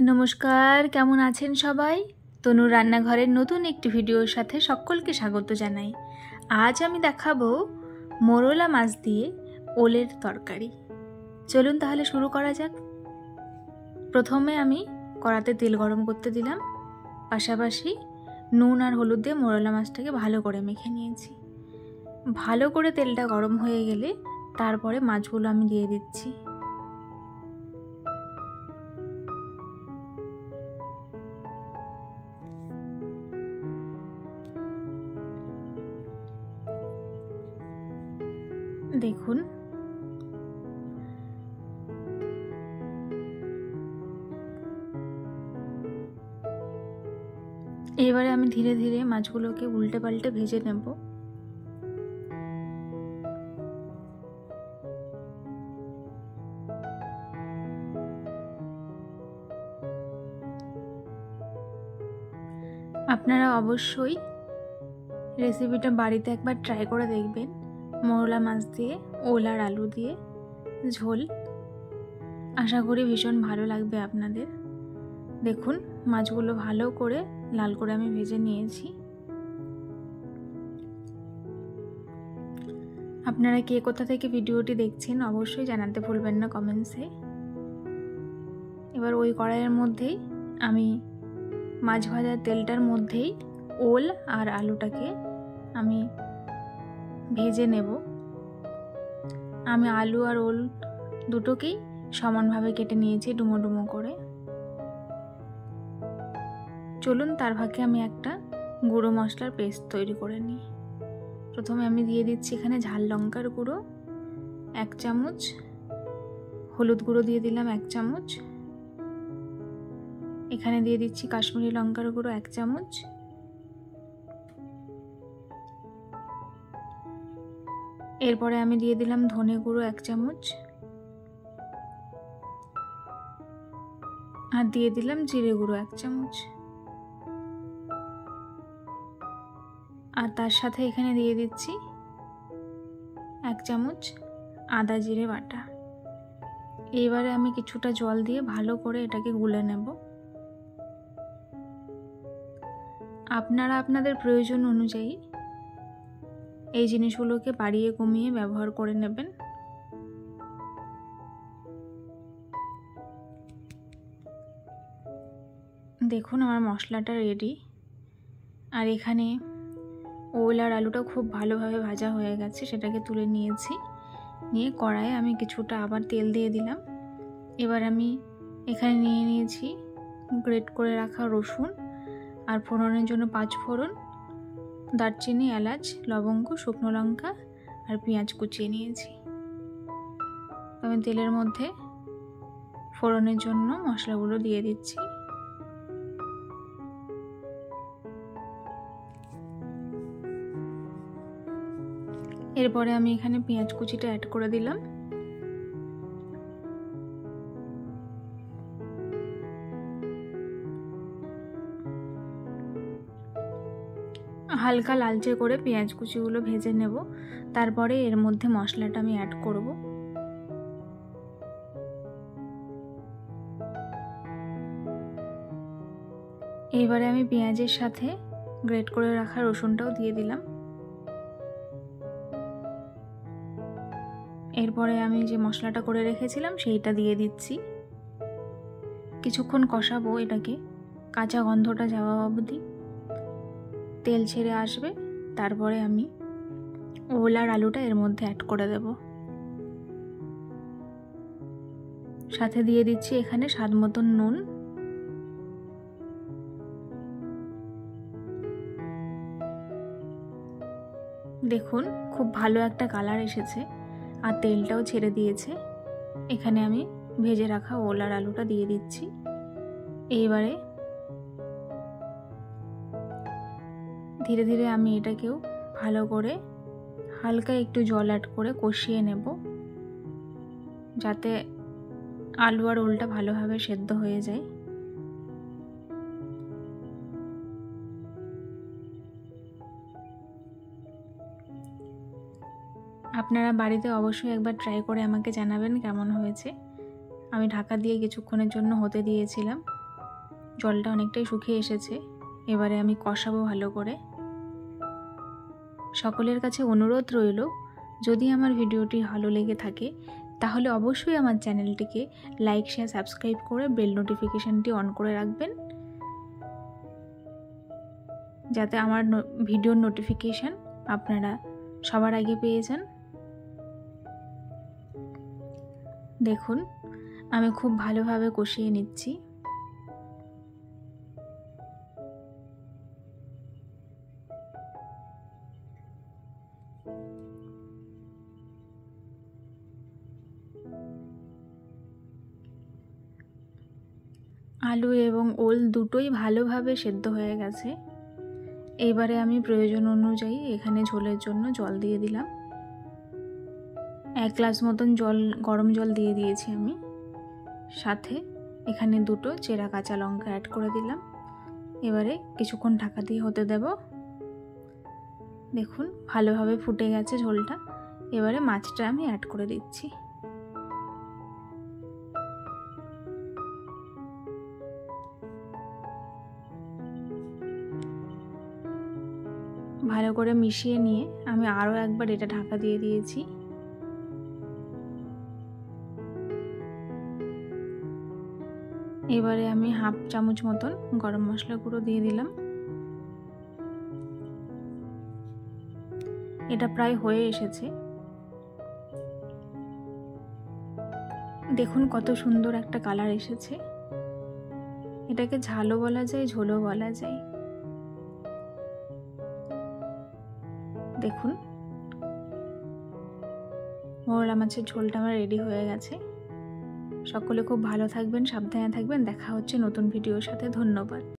নমস্কার, কেমন আছেন সবাই? তনুর রান্নাঘরের নতুন একটি ভিডিওর সাথে সকলকে স্বাগত জানাই। আজ আমি দেখাবো মোরলা মাছ দিয়ে ওলের তরকারি। চলুন তাহলে শুরু করা যাক। প্রথমে আমি কড়াতে তেল গরম করতে দিলাম, পাশাপাশি নুন আর হলুদ দিয়ে মোরলা মাছটাকে ভালো করে মেখে নিয়েছি। ভালো করে তেলটা গরম হয়ে গেলে তারপরে মাছগুলো আমি দিয়ে দিচ্ছি। দেখুন এবারে আমি ধীরে ধীরে মাছগুলোকে উল্টে পাল্টে ভেজে নেব। আপনারা অবশ্যই রেসিপিটা বাড়িতে একবার ট্রাই করে দেখবেন। মোরলা মাছ দিয়ে ওল আর আলু দিয়ে ঝোল, আশা করি ভীষণ ভালো লাগবে আপনাদের। দেখুন মাছগুলো ভালো করে লাল করে আমি ভেজে নিয়েছি। আপনারা কে কোথা থেকে ভিডিওটি দেখছেন অবশ্যই জানাতে ভুলবেন না কমেন্টসে। এবার ওই কড়াইয়ের মধ্যেই আমি মাছ ভাজার তেলটার মধ্যেই ওল আর আলুটাকে আমি ভেজে নেব। আমি আলু আর ওল দুটোকেই সমানভাবে কেটে নিয়েছি ডুমো ডুমো করে। চলুন তার ফাঁকে আমি একটা গুঁড়ো মশলার পেস্ট তৈরি করে নিই। প্রথমে আমি দিয়ে দিচ্ছি এখানে ঝাল লঙ্কার গুঁড়ো 1 চামচ, হলুদ গুঁড়ো দিয়ে দিলাম 1 চামচ, এখানে দিয়ে দিচ্ছি কাশ্মীরি লঙ্কার গুঁড়ো 1 চামচ, এরপরে আমি দিয়ে দিলাম ধনে গুঁড়ো 1 চামচ, আর দিয়ে দিলাম জিরে গুঁড়ো 1 চামচ, আর তার সাথে এখানে দিয়ে দিচ্ছি 1 চামচ আদা জিরে বাটা। এইবারে আমি কিছুটা জল দিয়ে ভালো করে এটাকে গুলে নেব। আপনারা আপনাদের প্রয়োজন অনুযায়ী এই জিনিসগুলোকে বাড়িয়ে কমিয়ে ব্যবহার করে নেবেন। দেখুন আমার মশলাটা রেডি। আর এখানে ওল আর আলুটা খুব ভালোভাবে ভাজা হয়ে গেছে, সেটাকে তুলে নিয়েছি। নিয়ে কড়াইয়ে আমি কিছুটা আবার তেল দিয়ে দিলাম। এবার আমি এখানে নিয়ে নিয়েছি গ্রেট করে রাখা রসুন, আর ফোড়নের জন্য 5 ফোড়ন, দারচিনি, এলাচ, লবঙ্গ, শুকনো লঙ্কা আর পেঁয়াজ কুচিয়ে নিয়েছি। আমি তেলের মধ্যে ফোড়নের জন্য মশলাগুলো দিয়ে দিচ্ছি। এরপরে আমি এখানে পেঁয়াজ কুচিটা অ্যাড করে দিলাম। হালকা লালচে করে পেঁয়াজ কুচিগুলো ভেজে নেব, তারপরে এর মধ্যে মশলাটা আমি অ্যাড করব। এইবারে আমি পেঁয়াজের সাথে গ্রেট করে রাখা রসুনটাও দিয়ে দিলাম। এরপরে আমি যে মশলাটা করে রেখেছিলাম সেইটা দিয়ে দিচ্ছি। কিছুক্ষণ কষাবো এটাকে, কাঁচা গন্ধটা যাওয়া অবধি। তেল ছেড়ে আসবে, তারপরে আমি ওল আর আলুটা এর মধ্যে অ্যাড করে দেব। সাথে দিয়ে দিচ্ছি এখানে স্বাদ মতন নুন। দেখুন খুব ভালো একটা কালার এসেছে আর তেলটাও ছেড়ে দিয়েছে। এখানে আমি ভেজে রাখা ওল আর আলুটা দিয়ে দিচ্ছি। এইবারে ধীরে ধীরে আমি এটাকেও ভালো করে হালকা একটু জল অ্যাড করে কষিয়ে নেব, যাতে আলু আর ওলটা ভালোভাবে সেদ্ধ হয়ে যায়। আপনারা বাড়িতে অবশ্যই একবার ট্রাই করে আমাকে জানাবেন কেমন হয়েছে। আমি ঢাকা দিয়ে কিছুক্ষণের জন্য হতে দিয়েছিলাম। জলটা অনেকটাই শুকিয়ে এসেছে। এবারে আমি কষাবো ভালো করে। সকলের কাছে অনুরোধ রইল, যদি আমার ভিডিওটি ভালো লেগে থাকে তাহলে অবশ্যই আমার চ্যানেলটিকে লাইক, শেয়ার, সাবস্ক্রাইব করে বেল নোটিফিকেশানটি অন করে রাখবেন, যাতে আমার ভিডিওর নোটিফিকেশান আপনারা সবার আগে পেয়ে যান। দেখুন আমি খুব ভালোভাবে কষিয়ে নিচ্ছি। আলু এবং ওল দুটোই ভালোভাবে সেদ্ধ হয়ে গেছে। এবারে আমি প্রয়োজন অনুযায়ী এখানে ঝোলের জন্য জল দিয়ে দিলাম। 1 গ্লাস মতন গরম জল দিয়ে দিয়েছি আমি। সাথে এখানে 2টো চেরা কাঁচা লঙ্কা অ্যাড করে দিলাম। এবারে কিছুক্ষণ ঢাকা দিয়ে হতে দেব। দেখুন ভালোভাবে ফুটে গেছে ঝোলটা। এবারে মাছটা আমি অ্যাড করে দিচ্ছি। ভালো করে মিশিয়ে নিয়ে আমি আরও একবার এটা ঢাকা দিয়ে দিয়েছি। এবারে আমি 1/2 চামচ মতন গরম মশলা গুঁড়ো দিয়ে দিলাম। এটা প্রায় হয়ে এসেছে। দেখুন কত সুন্দর একটা কালার এসেছে। এটাকে ঝালও বলা যায়, ঝোলও বলা যায়। দেখুন মৌরলা মাছের ঝোলটা আমার রেডি হয়ে গেছে। সকলে খুব ভালো থাকবেন, সাবধানে থাকবেন। দেখা হচ্ছে নতুন ভিডিওর সাথে। ধন্যবাদ।